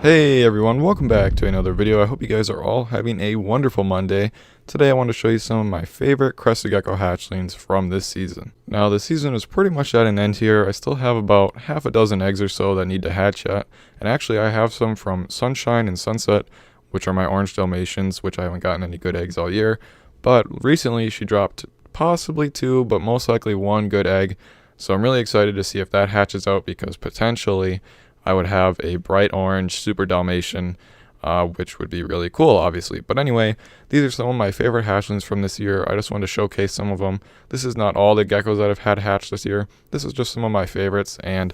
Hey everyone, welcome back to another video. I hope you guys are all having a wonderful Monday. Today I want to show you some of my favorite Crested Gecko hatchlings from this season. Now the season is pretty much at an end here. I still have about half a dozen eggs or so that need to hatch yet. And actually I have some from Sunshine and Sunset, which are my orange Dalmatians, which I haven't gotten any good eggs all year. But recently she dropped possibly 2, but most likely 1 good egg. So I'm really excited to see if that hatches out, because potentially I would have a bright orange super Dalmatian, which would be really cool, obviously. But anyway, these are some of my favorite hatchlings from this year. I just wanted to showcase some of them. This is not all the geckos that I've had hatched this year. This is just some of my favorites, and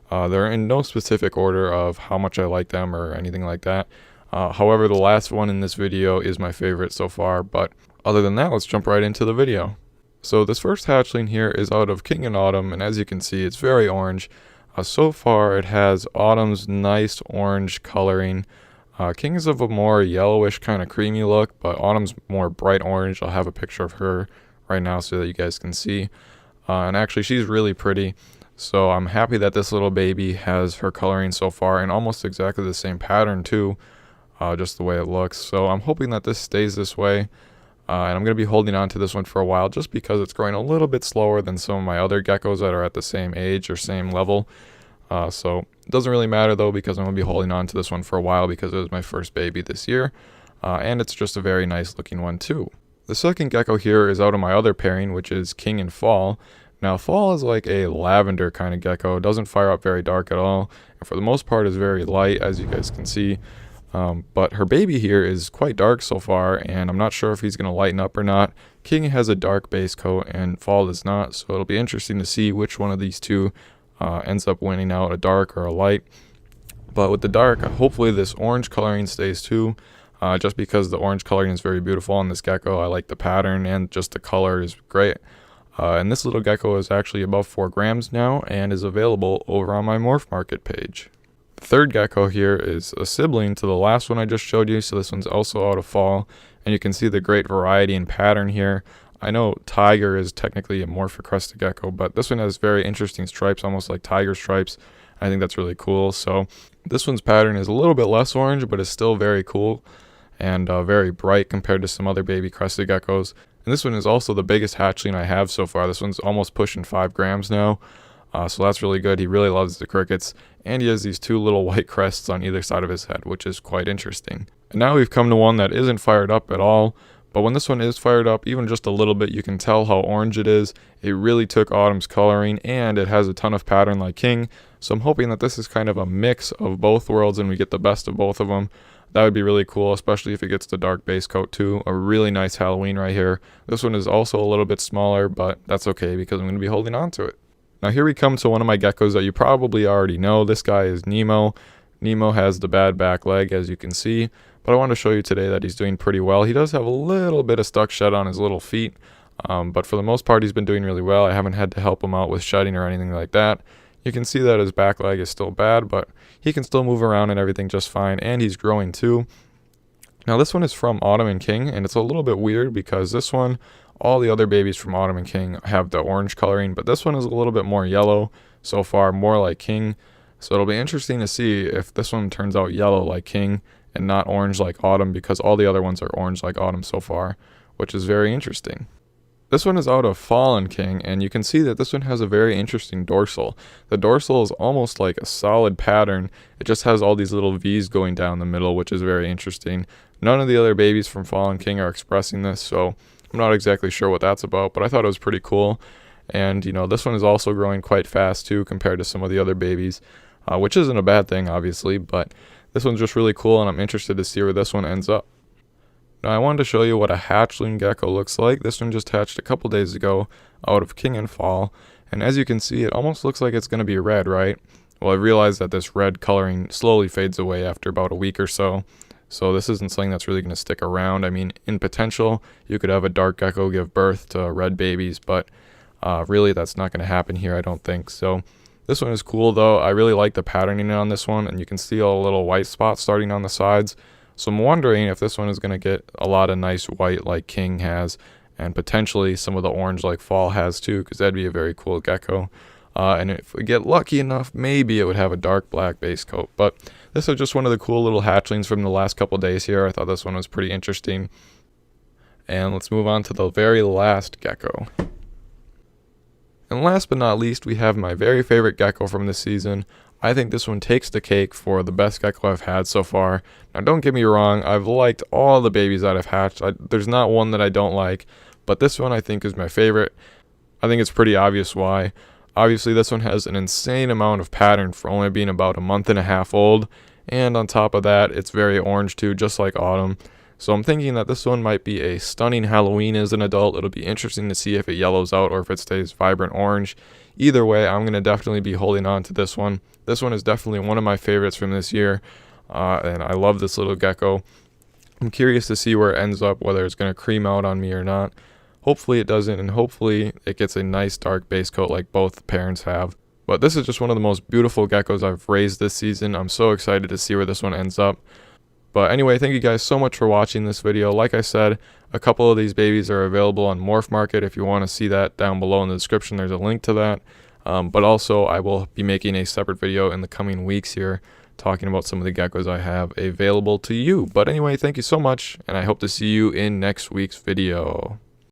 they're in no specific order of how much I like them or anything like that. However, the last one in this video is my favorite so far, but other than that, let's jump right into the video. So this first hatchling here is out of King and Autumn, and as you can see, it's very orange. So far, it has Autumn's nice orange coloring. King is of a more yellowish kind of creamy look, but Autumn's more bright orange. I'll have a picture of her right now so that you guys can see. And actually, she's really pretty. So I'm happy that this little baby has her coloring so far, and almost exactly the same pattern too, just the way it looks. So I'm hoping that this stays this way. And I'm going to be holding on to this one for a while just because it's growing a little bit slower than some of my other geckos that are at the same age or same level. So it doesn't really matter though, because I'm going to be holding on to this one for a while because it was my first baby this year. And it's just a very nice looking one too. The second gecko here is out of my other pairing, which is King and Fall. Now Fall is like a lavender kind of gecko. It doesn't fire up very dark at all, and for the most part is very light, as you guys can see. But her baby here is quite dark so far, and I'm not sure if he's going to lighten up or not. King has a dark base coat and Fall does not, so it'll be interesting to see which one of these two ends up winning out, a dark or a light. But with the dark, hopefully this orange coloring stays too, just because the orange coloring is very beautiful on this gecko. I like the pattern, and just the color is great. And this little gecko is actually above 4 grams now and is available over on my Morph Market page. The third gecko here is a sibling to the last one I just showed you, so this one's also out of Fall, and you can see the great variety and pattern here. I know Tiger is technically a Morph Crested Gecko, but this one has very interesting stripes, almost like tiger stripes. I think that's really cool. So this one's pattern is a little bit less orange, but is still very cool and very bright compared to some other baby Crested Geckos. And this one is also the biggest hatchling I have so far. This one's almost pushing 5 grams now. So that's really good. He really loves the crickets, and he has these 2 little white crests on either side of his head, which is quite interesting. And now we've come to one that isn't fired up at all, but when this one is fired up, even just a little bit, you can tell how orange it is. It really took Autumn's coloring, and it has a ton of pattern like King, so I'm hoping that this is kind of a mix of both worlds and we get the best of both of them. That would be really cool, especially if it gets the dark base coat too. A really nice Halloween right here. This one is also a little bit smaller, but that's okay because I'm going to be holding on to it. Now here we come to one of my geckos that you probably already know. This guy is Nemo. Nemo has the bad back leg, as you can see, but I want to show you today that he's doing pretty well. He does have a little bit of stuck shed on his little feet, but for the most part he's been doing really well. I haven't had to help him out with shedding or anything like that. You can see that his back leg is still bad, but he can still move around and everything just fine, and he's growing too. Now this one is from Autumn and King, and it's a little bit weird because this one, all the other babies from Autumn and King have the orange coloring, but this one is a little bit more yellow so far, more like King. So it'll be interesting to see if this one turns out yellow like King and not orange like Autumn, because all the other ones are orange like Autumn so far, which is very interesting. This one is out of Fall and King, and you can see that this one has a very interesting dorsal. The dorsal is almost like a solid pattern. It just has all these little V's going down the middle, which is very interesting. None of the other babies from Fall and King are expressing this, so I'm not exactly sure what that's about, but I thought it was pretty cool. And, you know, this one is also growing quite fast too compared to some of the other babies, which isn't a bad thing, obviously, but this one's just really cool, and I'm interested to see where this one ends up. Now, I wanted to show you what a hatchling gecko looks like. This one just hatched a couple days ago out of King and Fall, and as you can see, it almost looks like it's going to be red, right? Well, I realized that this red coloring slowly fades away after about a week or so. So this isn't something that's really going to stick around. I mean, in potential, you could have a dark gecko give birth to red babies, but really that's not going to happen here, I don't think. So this one is cool though. I really like the patterning on this one, and you can see all the little white spots starting on the sides. So I'm wondering if this one is going to get a lot of nice white like King has, and potentially some of the orange like Fall has too, because that'd be a very cool gecko. And if we get lucky enough, maybe it would have a dark black base coat, but this is just one of the cool little hatchlings from the last couple days here. I thought this one was pretty interesting. And let's move on to the very last gecko. And last but not least, we have my very favorite gecko from this season. I think this one takes the cake for the best gecko I've had so far. Now don't get me wrong, I've liked all the babies that I've hatched. There's not one that I don't like, but this one I think is my favorite. I think it's pretty obvious why. Obviously this one has an insane amount of pattern for only being about a month and a half old, and on top of that it's very orange too, just like Autumn. So I'm thinking that this one might be a stunning Halloween as an adult. It'll be interesting to see if it yellows out or if it stays vibrant orange. Either way, I'm going to definitely be holding on to this one. This one is definitely one of my favorites from this year, and I love this little gecko. I'm curious to see where it ends up, whether it's going to cream out on me or not. Hopefully it doesn't, and hopefully it gets a nice dark base coat like both parents have. But this is just one of the most beautiful geckos I've raised this season. I'm so excited to see where this one ends up. But anyway, thank you guys so much for watching this video. Like I said, a couple of these babies are available on Morph Market. If you want to see that down below in the description, there's a link to that. But also, I will be making a separate video in the coming weeks here, talking about some of the geckos I have available to you. But anyway, thank you so much, and I hope to see you in next week's video.